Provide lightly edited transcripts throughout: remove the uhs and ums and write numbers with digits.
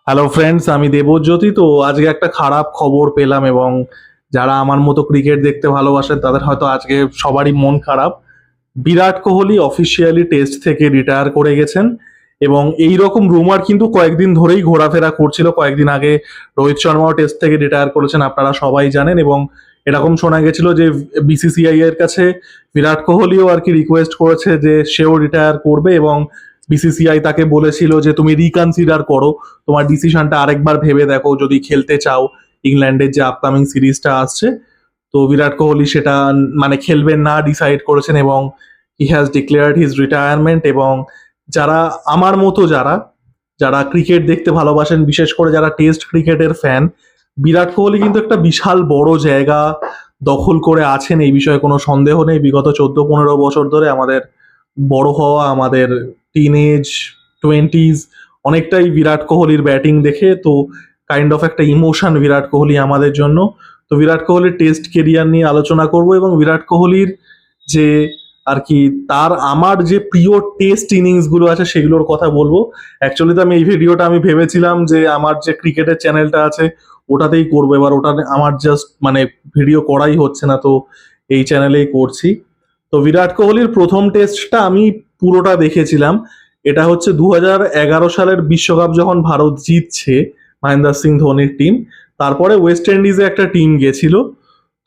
Hello friends, আমি দেবজ্যোতি। তো আজকে একটা খারাপ খবর পেলাম এবং যারা আমার মতো ক্রিকেট দেখতে ভালোবাসেন তাদের হয়তো আজকে সবারই মন খারাপ। বিরাট কোহলি অফিসিয়ালি টেস্ট থেকে রিটায়ার করে গেছেন এবং এই রকম রুমার কিন্তু কয়েকদিন ধরেই ঘোরাফেরা করছিল। কয়েকদিন আগে রোহিত শর্মাও টেস্ট থেকে রিটায়ার করেছেন, আপনারা সবাই জানেন। এবং এরকম শোনা গেছিল যে বিসিসিআই এর কাছে বিরাট কোহলিও আর কি রিকোয়েস্ট করেছে যে সেও রিটায়ার করবে এবং বিসিসিআই তাকে বলেছিল যে তুমি রিকনসিডার করো, তোমার ডিসিশনটা আরেকবার ভেবে দেখো যদি খেলতে চাও ইংল্যান্ডের যে আপকামিং সিরিজটা আসছে। তো বিরাট কোহলি সেটা মানে খেলবেন না ডিসাইড করেছেন এবং he has declared his retirement. এবং যারা আমার মতো যারা যারা ক্রিকেট দেখতে ভালোবাসেন, বিশেষ করে যারা টেস্ট ক্রিকেটের ফ্যান, বিরাট কোহলি কিন্তু একটা বিশাল বড় জায়গা দখল করে আছেন, এই বিষয়ে কোনো সন্দেহ নেই। বিগত 14-15 বছর ধরে আমাদের বড় হওয়া, আমাদের টিনেজ, টোয়েন্টিজ অনেকটাই বিরাট কোহলির ব্যাটিং দেখে। তো কাইন্ড অফ একটা ইমোশন বিরাট কোহলি আমাদের জন্য। তো বিরাট কোহলির টেস্ট কেরিয়ার নিয়ে আলোচনা করব এবং বিরাট কোহলির যে আর কি তার আমার যে প্রিয় টেস্ট ইনিংস গুলো আছে সেগুলোর কথা বলবো। অ্যাকচুয়ালি তো আমি এই ভিডিওটা আমি ভেবেছিলাম যে আমার যে ক্রিকেটের চ্যানেলটা আছে ওটাতেই করবো, এবার ওটা আমার জাস্ট মানে ভিডিও করাই হচ্ছে না, তো এই চ্যানেলেই করছি। তো বিরাট কোহলির প্রথম টেস্টটা আমি পুরোটা দেখেছিলাম। এটা হচ্ছে 2011 সালের বিশ্বকাপ যখন ভারত জিতছে, মহেন্দ্র সিং ধোনির টিম। তারপরে ওয়েস্ট ইন্ডিজে একটা টিম গেছিল,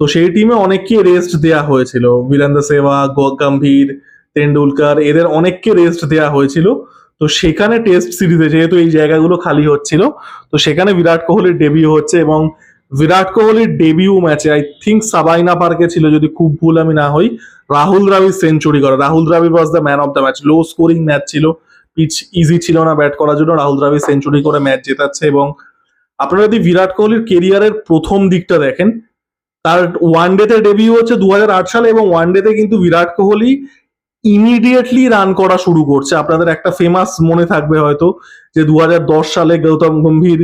তো সেই টিমে অনেককে রেস্ট দেয়া হয়েছিল। বীরেন্দ্র সেহবাগ, গম্ভীর, তেন্ডুলকার, এদের অনেককে রেস্ট দেয়া হয়েছিল। তো সেখানে টেস্ট সিরিজে যেহেতু এই জায়গাগুলো খালি হচ্ছিল, তো সেখানে বিরাট কোহলির ডেবিউ হচ্ছে এবং বিরাট কোহলির ডেবিউ ম্যাচে আই থিঙ্ক সাবাইনা পার্কে ছিল যদি খুব ভুল আমি না হই, রাহুল দ্রাবিড় সেঞ্চুরি করে। Rahul Dravid was the man of the match. Low scoring match ছিল, পিচ ইজি ছিল না ব্যাট করার জন্য, রাহুল দ্রাবিড় সেঞ্চুরি করে ম্যাচ জেতাচ্ছে। এবং আপনারা যদি বিরাট কোহলির কেরিয়ারের প্রথম দিকটা দেখেন, তার ওয়ানডেতে ডেবিউ হচ্ছে 2008 সালে এবং ওয়ানডেতে কিন্তু বিরাট কোহলি ইমিডিয়েটলি রান করা শুরু করছে। আপনাদের একটা ফেমাস মনে থাকবে হয়তো যে 2010 সালে গৌতম গম্ভীর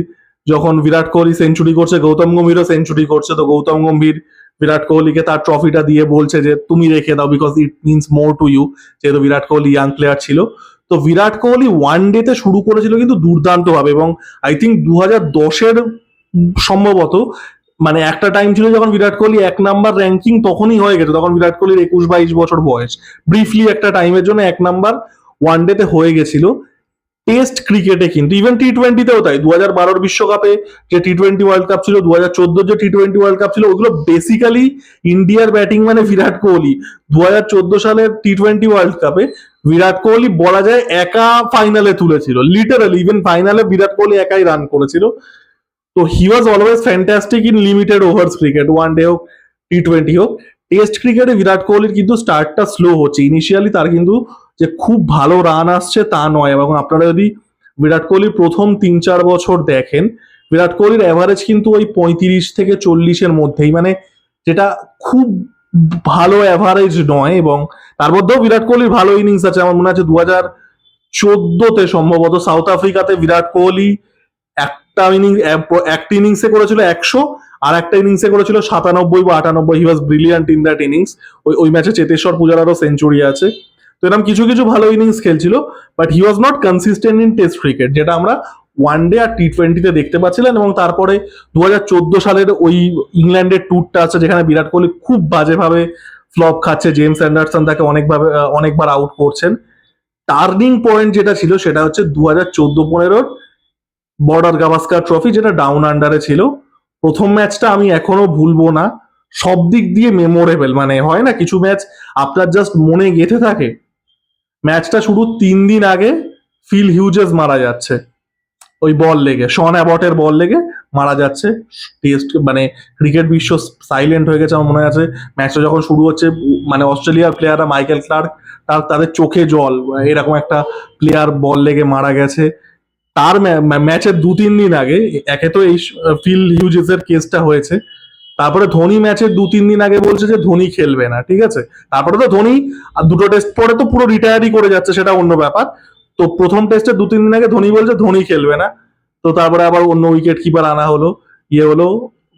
যখন বিরাট কোহলি সেঞ্চুরি করছে, গৌতম গম্ভীরও সেঞ্চুরি করছে, তো গৌতম গম্ভীর বিরাট কোহলিকে তার ট্রফিটা দিয়ে বলছে যে তুমি রেখে দাও because it means more to you, যেহেতু বিরাট কোহলি ইয়াং প্লেয়ার ছিল। তো বিরাট কোহলি ওয়ান ডেতে শুরু করেছিল কিন্তু দুর্দান্ত ভাবে এবং আই থিঙ্ক 2010-এর সম্ভবত মানে একটা টাইম ছিল যখন বিরাট কোহলি 1 নাম্বার র্যাঙ্কিং তখনই হয়ে গেছে, তখন বিরাট কোহলির 21-22 বছর বয়স। ব্রিফলি একটা টাইমের জন্য 1 নাম্বার ওয়ানডেতে হয়ে গেছিল। টেস্ট ক্রিকেটে কিন্তু ইভেন টি-20তেও তাই। 2012 বিশ্বকাপে যে টি-20 ওয়ার্ল্ড কাপ ছিল, 2014 যে টি-20 ওয়ার্ল্ড কাপ ছিল, ওগুলো বেসিক্যালি ইন্ডিয়ার ব্যাটিং মানে বিরাট কোহলি। 2014 সালের টি-20 ওয়ার্ল্ড কাপে বিরাট কোহলি বলা যায় একা ফাইনালে তুলেছিল, লিটারালি। ইভেন ফাইনালে বিরাট কোহলি একাই রান করেছিল। তো he was always fantastic in limited overs cricket, one day হোক টি-20 হোক। টেস্ট ক্রিকেটে বিরাট কোহলির কিন্তু স্টার্টটা স্লো হচ্ছে ইনিশিয়ালি, তার কিন্তু যে খুব ভালো রান আসছে তা নয়। এবং আপনারা যদি বিরাট কোহলির প্রথম 3-4 বছর দেখেন, বিরাট কোহলির অ্যাভারেজ কিন্তু ওই 35 থেকে 40-এর মধ্যেই, মানে যেটা খুব ভালো অ্যাভারেজ নয়। এবং তার মধ্যেও বিরাট কোহলির ভালো ইনিংস আছে। আমার মনে আছে 2014-তে সম্ভবত সাউথ আফ্রিকাতে বিরাট কোহলি একটা ইনিংসে করেছিল 100, আর একটা ইনিংসে করেছিল 97 বা 98। He was brilliant in that innings. ওই ম্যাচে চেতেশ্বর পূজারারও সেঞ্চুরি আছে। তো এরকম কিছু কিছু ভালো ইনিংস খেলছিল, but he was not consistent in test cricket, যেটা আমরা ওয়ান ডে আর টি-20তে দেখতে পাচ্ছিলেন। এবং তারপরে 2014 সালের ওই ইংল্যান্ডের ট্যুরটা আছে যেখানে বিরাট কোহলি খুব বাজেভাবে ফ্লপ খাচ্ছে, জেমস অ্যান্ডারসন তাকে অনেকবার আউট করছেন। টার্নিং পয়েন্ট যেটা ছিল সেটা হচ্ছে 2014-15 বর্ডার গাভাস্কার ট্রফি, যেটা ডাউন আন্ডারে ছিল। প্রথম ম্যাচটা আমি এখনো ভুলবো না, সব দিক দিয়ে মেমোরেবল। মানে হয় না কিছু ম্যাচ আপনার জাস্ট মনে গেঁথে থাকে। ম্যাচটা শুরু 3 দিন আগে ফিল হিউজেস মারা যাচ্ছে, ওই বল লেগে, শন অ্যাবটের বল লেগে মারা যাচ্ছে। টেস্ট মানে ক্রিকেট বিশ্ব সাইলেন্ট হয়ে গেছে। আমার মনে আছে ম্যাচটা যখন শুরু হচ্ছে, মানে অস্ট্রেলিয়ার প্লেয়াররা, মাইকেল ক্লার্ক, তাদের চোখে জল, এরকম একটা প্লেয়ার বল লেগে মারা গেছে। তার ম্যাচের 2-3 দিন আগে একে তো এই ফিল হিউজেসের কেসটা হয়েছে, তারপরে ধোনি ম্যাচের 2-3 দিন আগে বলছে যে ধোনি খেলবে না, ঠিক আছে। তারপরে তো ধোনি আর দুটো টেস্ট পরে তো পুরো রিটায়ারই করে যাচ্ছে, সেটা অন্য ব্যাপার। তো প্রথম টেস্টের 2-3 দিন আগে ধোনি বলছে ধোনি খেলবে না। তো তারপরে আবার অন্য উইকেট কিপার আনা হলো, হলো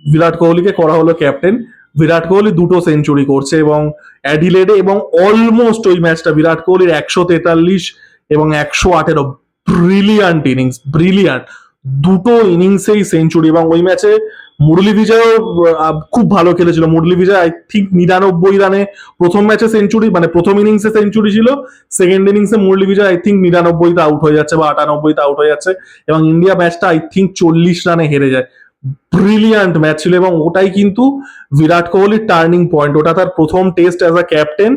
বিরাট কোহলিকে করা হলো ক্যাপ্টেন। বিরাট কোহলি 2টো সেঞ্চুরি করছে এবং অ্যাডিলেডে, এবং অলমোস্ট ওই ম্যাচটা বিরাট কোহলির 143 এবং 118, ব্রিলিয়ান্ট ইনিংস, ব্রিলিয়ান্ট। দুটো ইনিংসেই সেঞ্চুরি, এবং ওই ম্যাচে মুরলী বিজয়ও খুব ভালো খেলেছিল। মুরলী বিজয় আই থিঙ্ক 99 রানে প্রথম ম্যাচে সেঞ্চুরি, মানে প্রথম ইনিংসে সেঞ্চুরি ছিল, সেকেন্ড ইনিংসে মুরলী বিজয় আই থিঙ্ক 99তে আউট হয়ে যাচ্ছে বা 98তে আউট হয়ে যাচ্ছে, এবং ইন্ডিয়া ম্যাচটা আই থিঙ্ক 40 রানে হেরে যায়। ব্রিলিয়ান্ট ম্যাচ ছিল, এবং ওটাই কিন্তু বিরাট কোহলির টার্নিং পয়েন্ট। ওটা তার প্রথম টেস্ট অ্যাজ আ ক্যাপ্টেন,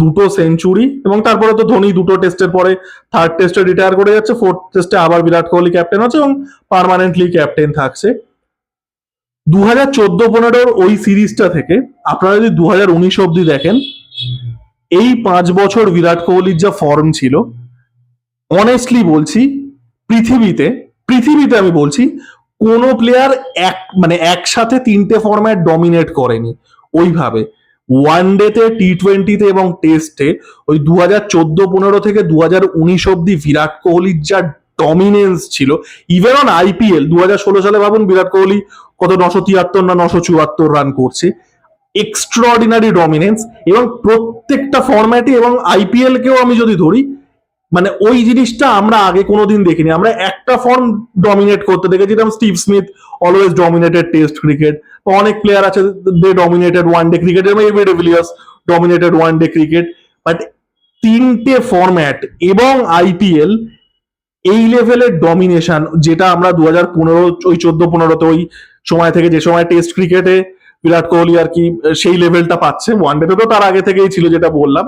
দুটো সেঞ্চুরি, এবং তারপরে তো ধোনি দুটো টেস্টের পরে থার্ড টেস্টে রিটায়ার করে যাচ্ছে, ফোর্থ টেস্টে আবার বিরাট কোহলি ক্যাপ্টেন হচ্ছে এবং পার্মানেন্টলি ক্যাপ্টেন থাকছে। 2014-15 ওই সিরিজটা থেকে আপনারা যদি 2019 অব্দি দেখেন, এই 5 বছর বিরাট কোহলির যা ফর্ম ছিল, অনেস্টলি বলছি, পৃথিবীতে পৃথিবীতে আমি বলছি কোনো প্লেয়ার মানে একসাথে তিনটে ফরম্যাট ডমিনেট করেনি ওইভাবে। ওয়ান ডেতে, টি20-তে এবং টেস্টে ওই 2014-15 থেকে 2019 অব্দি বিরাট কোহলির যা ডমিনেন্স ছিল, ইভেন অন আইপিএল 2016 সালে ভাবুন বিরাট কোহলি কত 973 না 974 রান করছে, এক্সট্রাঅর্ডিনারি ডমিনেন্স, এবং প্রত্যেকটা ফরম্যাটে, এবং আইপিএল কেও আমি যদি ধরি, মানে ওই জিনিসটা আমরা আগে কোনোদিন দেখিনি। আমরা একটা ফর্ম ডমিনেট করতে দেখেছি, যেরকম Steve Smith always dominated test cricket, অনেক প্লেয়ার আছে they dominated one day cricket, এবং AB de Villiers dominated one day cricket, but তিনটে ফরম্যাট এবং আইপিএল, এই লেভেলের ডমিনেশন যেটা আমরা 2015, ওই 14-15তে ওই সময় থেকে, যে সময় টেস্ট ক্রিকেটে বিরাট কোহলি আর কি সেই লেভেলটা পাচ্ছে, ওয়ান ডেতে তো তার আগে থেকেই ছিল যেটা বললাম,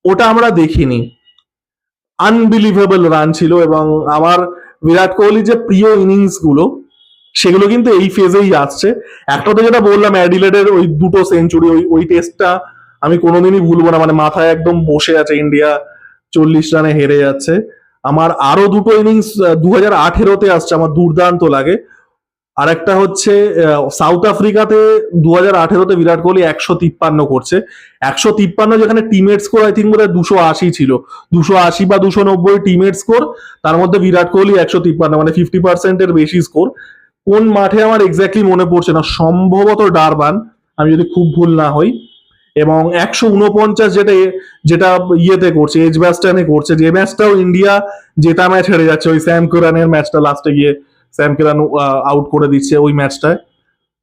ওটা আমরা দেখিনি। আনবিলিভেবল রান ছিল, এবং আমার বিরাট কোহলি যে প্রিয় ইনিংস গুলো সেগুলো কিন্তু এই ফেজেই আসছে। একটা তো যেটা বললাম অ্যাডিলেডের ওই দুটো সেঞ্চুরি, ওই ওই টেস্টটা আমি কোনোদিনই ভুলবো না, মানে মাথায় একদম বসে আছে, ইন্ডিয়া 40 রানে হেরে যাচ্ছে। আমার আরো দুটো ইনিংস 2018-তে আসছে, আমার দুর্দান্ত লাগে। আরেকটা হচ্ছে সাউথ আফ্রিকাতে 2018-তে বিরাট কোহলি 153 করছে, 153 যেখানে টিমের স্কোর আই থিঙ্ক বোধহয় 280 ছিল, 280 বা 290 টিমের স্কোর, তার মধ্যে বিরাট কোহলি 153, মানে 50%-এর বেশি স্কোর। কোন মাঠে আমার এক্স্যাক্টলি মনে পড়ছে না, সম্ভবত ডারবান, আমি যদি খুব ভুল না হই। এবং 149 যেটা যেটা ইয়েতে করছে, এজবাস্টানে করছে, যে ম্যাচটাও ইন্ডিয়া জেতা ম্যাচ হেরে যাচ্ছে, ওই স্যাম কেরানের ম্যাচটা লাস্টে গিয়ে স্যাম কেরান আউট করে দিচ্ছে ওই ম্যাচটায়।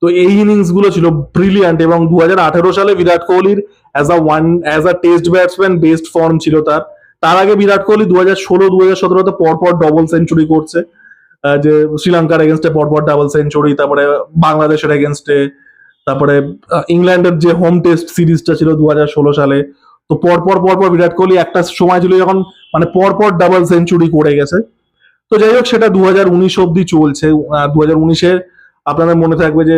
তো এই ইনিংস গুলো ছিল ব্রিলিয়ান্ট, এবং 2018 সালে বিরাট কোহলির as a test batsman best form ছিল তার। তার আগে বিরাট কোহলি 2016-2017-তে পরপর ডবল সেঞ্চুরি করছে, যে শ্রীলঙ্কার এগেনস্টে পরপর ডাবল সেঞ্চুরি, তারপরে বাংলাদেশের এগেনস্টে, তারপরে ইংল্যান্ডের যে হোম টেস্ট সিরিজটা ছিল 2016 সালে, তো পরপর পরপর বিরাট কোহলি একটা সময় ছিল যখন মানে পরপর ডাবল সেঞ্চুরি করে গেছে। তো যাই হোক, সেটা 2019 অব্দি চলছে। 2019-এ আপনাদের মনে থাকবে যে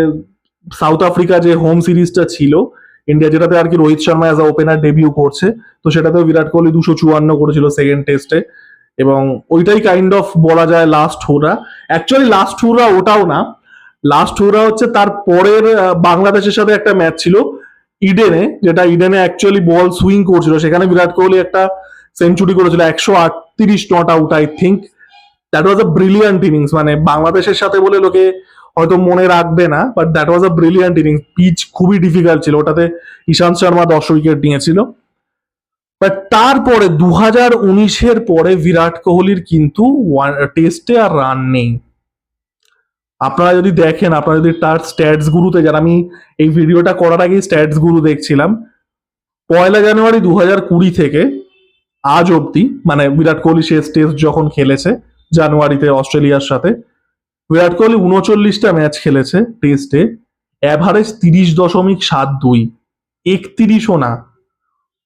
সাউথ আফ্রিকা যে হোম সিরিজটা ছিল ইন্ডিয়া, যেটাতে আর কি Rohit Sharma as a opener debut করছে, তো সেটাতেও বিরাট কোহলি 254 করেছিল সেকেন্ড টেস্টে, এবং ওইটাই কাইন্ড অফ বলা যায় লাস্ট হুরা। অ্যাকচুয়ালি লাস্ট হুরা ওটাও না, লাস্ট হুরা হচ্ছে তার পরের বাংলাদেশের সাথে একটা ম্যাচ ছিল ইডেনে, যেটা ইডেনে অ্যাকচুয়ালি বল সুইং করছিল, সেখানে বিরাট কোহলি একটা সেঞ্চুরি করেছিল 138 not out I think. That was a brilliant innings, মানে বাংলাদেশের সাথে বলে লোকে হয়তো মনে রাখবে না, but that was a brilliant innings. Pitch খুবই ডিফিকাল্ট ছিল, ওটাতে ঈশান্ত শর্মা 10 উইকেট নিয়েছিল। বাট তারপরে 2019-এর পরে বিরাট কোহলির কিন্তু টেস্টে আর রান নেই। আপনারা যদি দেখেন, আপনারা যদি তার স্ট্যাটস গুরুতে যান, আমি এই ভিডিওটা করার আগেই স্ট্যাটস গুরু দেখছিলাম, 1 জানুয়ারি 2020 থেকে আজ অব্দি, মানে বিরাট কোহলি শেষ টেস্ট যখন খেলেছে জানুয়ারিতে অস্ট্রেলিয়ার সাথে, বিরাট কোহলি 39টা ম্যাচ খেলেছে টেস্টে, অ্যাভারেজ 30.72, 31ও না।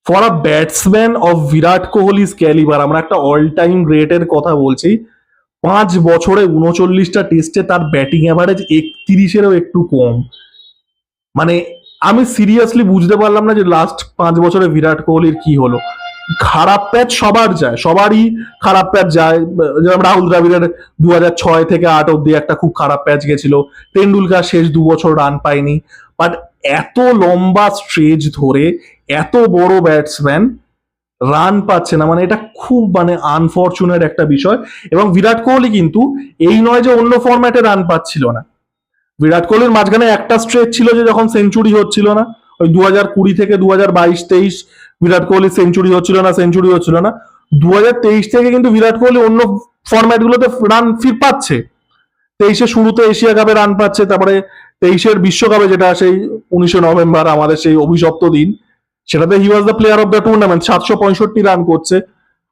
For a batsman of Virat Kohli's calibre, আমরা একটা অল টাইম গ্রেটের কথা বলছি, 5 বছরে 39টা টেস্টে তার ব্যাটিং অ্যাভারেজ 31-এরও একটু কম। মানে আমি সিরিয়াসলি বুঝতে পারলাম না যে লাস্ট 5 বছরে বিরাট কোহলির কি হলো। খারাপ প্যাচ সবার যায়, সবারই খারাপ প্যাচ যায়, যেমন রাহুল দ্রাবিড়ের 2006 থেকে 8 অব্দি একটা খুব খারাপ প্যাচ গেছিল, টেন্ডুলকার শেষ 2 বছর রান পায়নি, বাট এত লম্বা স্ট্রেচ ধরে এত বড় ব্যাটসম্যান রান পাচ্ছে না, মানে এটা খুব মানে আনফরচুনেট একটা বিষয়। এবং বিরাট কোহলি কিন্তু এই নয় যে অন্য ফরম্যাটে রান পাচ্ছিল না, বিরাট কোহলির মাঝখানে একটা স্ট্রেচ ছিল যে যখন সেঞ্চুরি হচ্ছিল না, ওই 2020 থেকে 2022-23 বিরাট কোহলি সেঞ্চুরি হচ্ছিল না, 2023 থেকে কিন্তু বিরাট কোহলি অন্য ফরম্যাট গুলোতে রান ফির পাচ্ছে। 23-এর শুরুতে এশিয়া কাপে রান পাচ্ছে, তারপরে 23-এর বিশ্বকাপে, যেটা সেই 19শে নভেম্বর আমাদের সেই অভিশপ্ত দিন, সেটাতে he was the player of the tournament, 765 run করছে,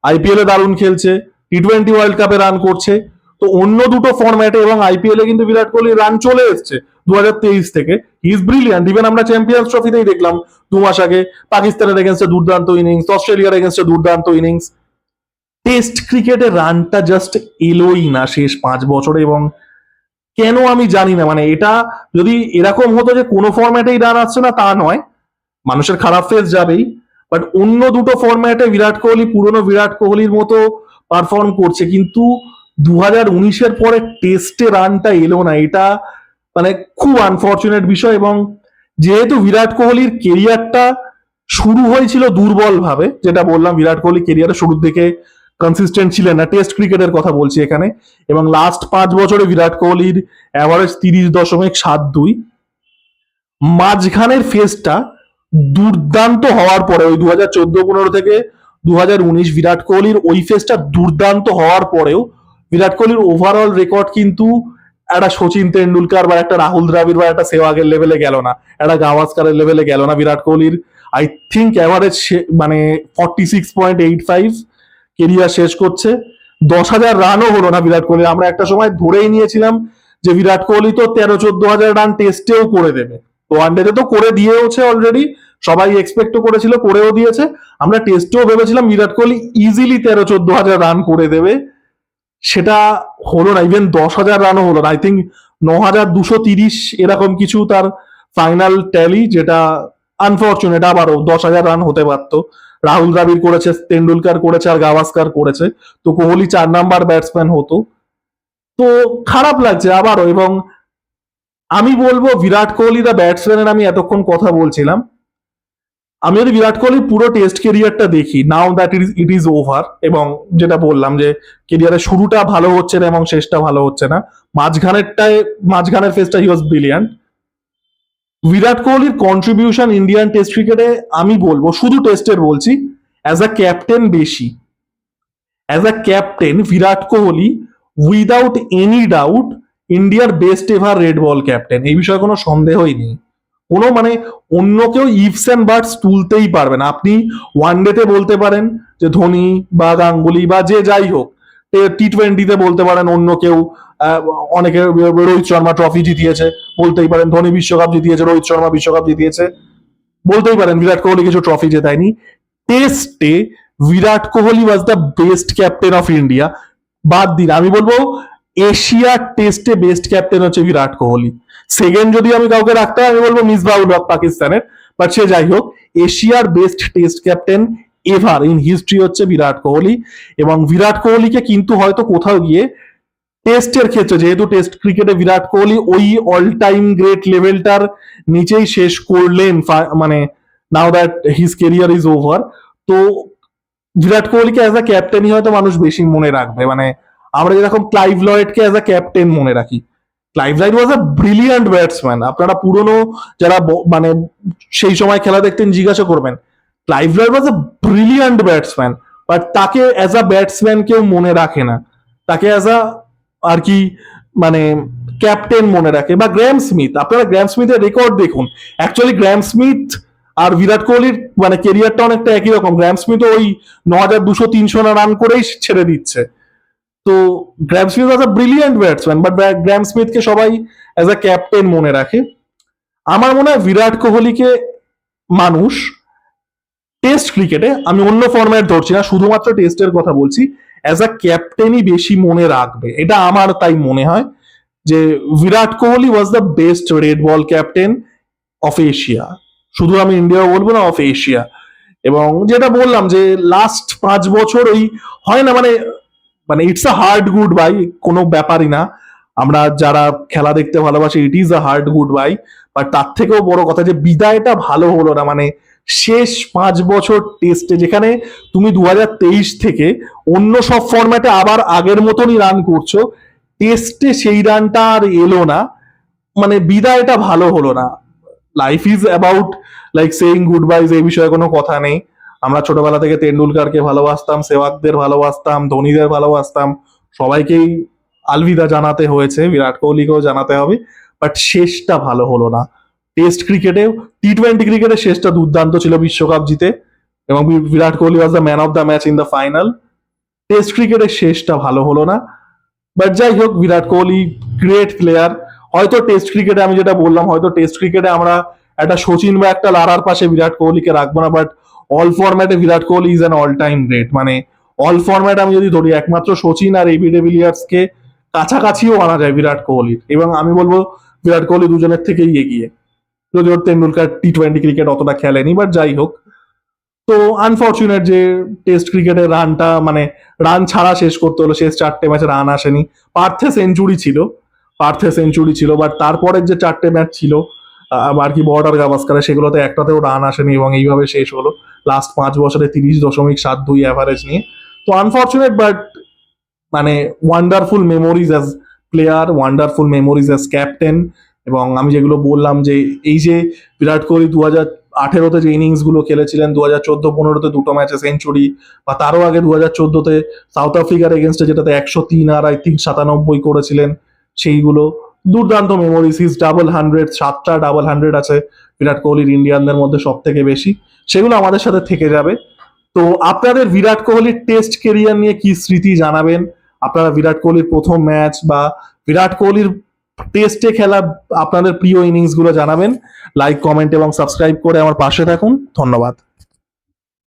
আইপিএল এ দারুণ খেলছে, টি20 ওয়ার্ল্ড কাপে রান করছে। তো অন্য দুটো ফরম্যাটে এবং আইপিএল এ কিন্তু বিরাট কোহলি রান চলে এসছে 2023 থেকে। He is brilliant. ইভেন আমরা চ্যাম্পিয়ন্স ট্রফিতেই দেখলাম 2 মাস আগে পাকিস্তানের এগেনস্টে দুর্দান্ত ইনিংস, অস্ট্রেলিয়ার এগেনস্টে দুর্দান্ত ইনিংস। টেস্ট ক্রিকেটে রানটা জাস্ট এলোই না শেষ 5 বছরে, এবং কেন আমি জানি না। মানে এটা যদি এরকম হতো যে কোনো ফরম্যাটেই রান আসছে না, তা নয়, মানুষের খারাপ ফেজ যাবেই, বাট অন্য দুটো ফরম্যাটে বিরাট কোহলি পুরনো বিরাট কোহলির মতো পারফর্ম করছে, কিন্তু 2019-এর পরে টেস্টে রানটা এলো না। এটা মানে খুব আনফর্চুনেট বিষয়। এবং যেহেতু বিরাট কোহলির কেরিয়ারটা শুরু হয়েছিল দুর্বল ভাবে, যেটা বললাম, বিরাট কোহলি কেরিয়ারের শুরুর দিকে কনসিস্টেন্ট ছিলেন না, টেস্ট ক্রিকেটের কথা বলছি এখানে, এবং লাস্ট 5 বছরে বিরাট কোহলির অ্যাভারেজ 30.72। মাঝখানের ফেজটা দুর্দান্ত হওয়ার পরে, ওই 2014-15 থেকে 2019 বিরাট কোহলির ওই ফেজটা দুর্দান্ত হওয়ার পরেও বিরাট কোহলির ওভারঅল রেকর্ড কিন্তু একটা সচিন তেন্ডুলকার বা একটা রাহুল দ্রাবিড় বা একটা সেহওয়াগের লেভেলে গেল না, একটা গাভাস্কারের লেভেলে গেল না। বিরাট কোহলির আই থিঙ্ক অ্যাভারেজ মানে 46.85 কেরিয়ার শেষ করছে। 10,000 রানও হলো না বিরাট কোহলি। আমরা একটা সময় ধরেই নিয়েছিলাম যে বিরাট কোহলি তো 13-14 হাজার রান টেস্টেও করে দেবে, ওয়ানডেতে তো করে দিয়েওছে অলরেডি, সবাই এক্সপেক্টও করেছিল, করেও দিয়েছে। আমরা টেস্টেও ভেবেছিলাম বিরাট কোহলি ইজিলি 13-14 হাজার রান করে দেবে, সেটা হলো না। ইভেন 10,000 রানও হলো না। আই থিঙ্ক 9,230 এরকম কিছু তার ফাইনাল ট্যালি, যেটা আনফর্চুনেট। আবারও 10,000 রান হতে পারতো। রাহুল দ্রাবিড় করেছে, তেন্ডুলকার করেছে, আর গাভাস্কার করেছে, তো কোহলি 4 নাম্বার ব্যাটসম্যান হতো। তো খারাপ লাগছে আবারও। এবং আমি বলবো বিরাট কোহলি দা ব্যাটসম্যানের, আমি এতক্ষণ কথা বলছিলাম, আমি যদি বিরাট কোহলির পুরো টেস্ট কেরিয়ারটা দেখি, now that it is over, এবং যেটা বললাম যে কেরিয়ারের শুরুটা ভালো হচ্ছে না এবং শেষটা ভালো হচ্ছে না, মাঝখানের ফেজটা হি ওয়াজ ব্রিলিয়ান্ট। বিরাট কোহলির কন্ট্রিবিউশন ইন্ডিয়ান টেস্ট ক্রিকেটে আমি বলবো, শুধু টেস্টের বলছি, অ্যাজ আ ক্যাপ্টেন বেশি। As a captain Virat Kohli without any doubt ইন্ডিয়ার best ever red ball captain, এই বিষয়ে কোনো সন্দেহই নেই। কোনো মানে অন্য কেউ ইফস অ্যান্ড বাটস তুলতেই পারবে না। আপনি ওয়ানডেতে বলতে পারেন যে ধোনি বা গাঙ্গুলি বা যে যাই হোক, টি20-তে বলতে পারেন অন্য কেউ, অনেকে রোহিত শর্মা ট্রফি জিতিয়েছে, বলতেই পারেন ধোনি বিশ্বকাপ জিতিয়েছে, রোহিত শর্মা বিশ্বকাপ জিতিয়েছে, বলতেই পারেন বিরাট কোহলি কিছু ট্রফি জেতায়নি। টেস্টে Virat Kohli was the best captain of India. বাদ দিন, আমি বলবো এশিয়ার টেস্টে বেস্ট ক্যাপ্টেন হচ্ছে বিরাট কোহলি। সেকেন্ড যদি আমি কাউকে রাখতে হয়, আমি বলবো মিসবাউল হক পাকিস্তানের, বাট সে যাই হোক, এশিয়ার best test captain ever in history হচ্ছে বিরাট কোহলি। এবং বিরাট কোহলিকে কিন্তু হয়তো কোথাও গিয়ে টেস্টের ক্ষেত্রে, যেহেতু টেস্ট ক্রিকেটে বিরাট কোহলি ওই অল টাইম গ্রেট লেভেলটার নিচেই শেষ করলেন, মানে now that his career is over, তো বিরাট কোহলিকে অ্যাজ আ ক্যাপ্টেনই হয়তো মানুষ বেশি মনে রাখবে। মানে আমরা যেরকম ক্লাইভ লয়েডকে অ্যাজ আ ক্যাপ্টেন মনে রাখি, Clive Lloyd was a brilliant batsman. আপনারা পুরনো যারা মানে সেই সময় খেলা দেখতেন জিজ্ঞাসা করবেন, Clive Lloyd was a brilliant batsman, but তাকে অ্যাজ আ ব্যাটসম্যান কেউ মনে রাখে না, তাকে অ্যাজ আ আর কি মানে ক্যাপ্টেন মনে রাখে। বা গ্র্যাম স্মিথ, আপনারা গ্র্যাম স্মিথের রেকর্ড দেখুন। অ্যাকচুয়ালি গ্র্যাম স্মিথ আর বিরাট কোহলির মানে কেরিয়ারটা অনেকটা একই রকম। গ্র্যাম স্মিথ ওই 9,200-300 রান করেই ছেড়ে দিচ্ছে। তো Graeme Smith was a brilliant batsman, but Graeme স্মিথকে সবাই অ্যাজ আ ক্যাপ্টেন মনে রাখে। আমার মনে হয় বিরাট কোহলিকে মানুষ টেস্ট ক্রিকেটে, আমি অন্য ফরম্যাট ধরছি না, শুধুমাত্র টেস্টের কথা বলছি, অ্যাজ আ ক্যাপ্টেনই বেশি মনে রাখবে। এটা আমার তাই মনে হয় যে Virat Kohli was the best red ball captain of Asia. শুধু আমি ইন্ডিয়া বলবো না, অফ এশিয়া। এবং যেটা বললাম যে লাস্ট 5 বছর ওই হয় না, মানে মানে it's a hard good bye, কোনো ব্যাপারই না। আমরা যারা খেলা দেখতে ভালোবাসি, it is a hard good bye, but তার থেকেও বড় কথা যে বিদায়টা ভালো হলো না। মানে শেষ 5 বছর টেস্টে, যেখানে তুমি 2023 থেকে অন্য সব ফরম্যাটে আবার আগের মতনই রান করছো, টেস্টে সেই রানটা আর এলো না। মানে বিদায়টা ভালো হলো না। Life is about like saying goodbyes, এই বিষয়ে কোনো কথা নেই। আমরা ছোটবেলা থেকে তেন্ডুলকারকে ভালোবাসতাম, সেহবাগদের ভালোবাসতাম, ধোনিদের ভালোবাসতাম, সবাইকেই আলবিদা জানাতে হয়েছে, বিরাট কোহলিকেও জানাতে হবে। বাট শেষটা ভালো হলো না। টেস্ট ক্রিকেটে, টি-20 ক্রিকেটে শেষটা দুর্দান্ত ছিল বিশ্বকাপ জিতে, এবং Virat Kohli was the man of the match in the final. Test ক্রিকেটের শেষটা ভালো হলো না। বাট যাই হোক, বিরাট কোহলি গ্রেট প্লেয়ার। হয়তো টেস্ট ক্রিকেটে আমি যেটা বললাম, হয়তো টেস্ট ক্রিকেটে আমরা একটা সচিন বা একটা লারার পাশে বিরাট কোহলিকে রাখবো না, বাট অল ফরম্যাটে Virat Kohli is an all time great. মানে অল ফরম্যাট আমি যদি ধরি, একমাত্র সচিন আর এবি ডিভিলিয়ার্সকে কাছাকাছিও আনা যায় বিরাট কোহলির, এবং আমি বলবো বিরাট কোহলি দুজনের থেকেই এগিয়ে। যদিও তেন্ডুলকার টি-20 ক্রিকেট অতটা খেলেনি, বাট যাই হোক। তো আনফর্চুনেট যে টেস্ট ক্রিকেটের রানটা, মানে রান ছাড়া শেষ করতে হলো, শেষ 4টে ম্যাচে রান আসেনি। পার্থে সেঞ্চুরি ছিল, বাট তারপরের যে 4টে ম্যাচ ছিল আর কি বর্ডার গাভাস্কারে, সেগুলোতে একটাতেও রান আসেনি, এবং এইভাবে শেষ হলো লাস্ট 5 বছরে 30.72 অ্যাভারেজ নিয়ে। তো আনফর্চুনেট, বাট মানে wonderful memories as player, wonderful memories as captain. এবং আমি যেগুলো বললাম যে এই যে বিরাট কোহলি 2018-তে যে ইনিংস গুলো খেলেছিলেন, 2014-15-তে 2টো ম্যাচে সেঞ্চুরি, বা তারও আগে 2014-তে সাউথ আফ্রিকার এগেনস্টে যেটাতে 103 আর আই থিঙ্ক 97 করেছিলেন, সেইগুলো দুর্দান্ত মেমোরিজ। হিজ ডাবল 100, 7টা ডাবল 100 আছে বিরাট কোহলির ইন্ডিয়ানদের মধ্যে সব থেকে বেশি, সেগুলো আমাদের সাথে থেকে যাবে। তো আপনাদের বিরাট কোহলির টেস্ট কেরিয়ার নিয়ে কি স্মৃতি জানাবেন, আপনারা বিরাট কোহলির প্রথম ম্যাচ বা বিরাট কোহলির টেস্টে খেলা আপনাদের প্রিয় ইনিংস গুলো জানাবেন। লাইক, কমেন্ট এবং সাবস্ক্রাইব করে আমার পাশে থাকুন। ধন্যবাদ।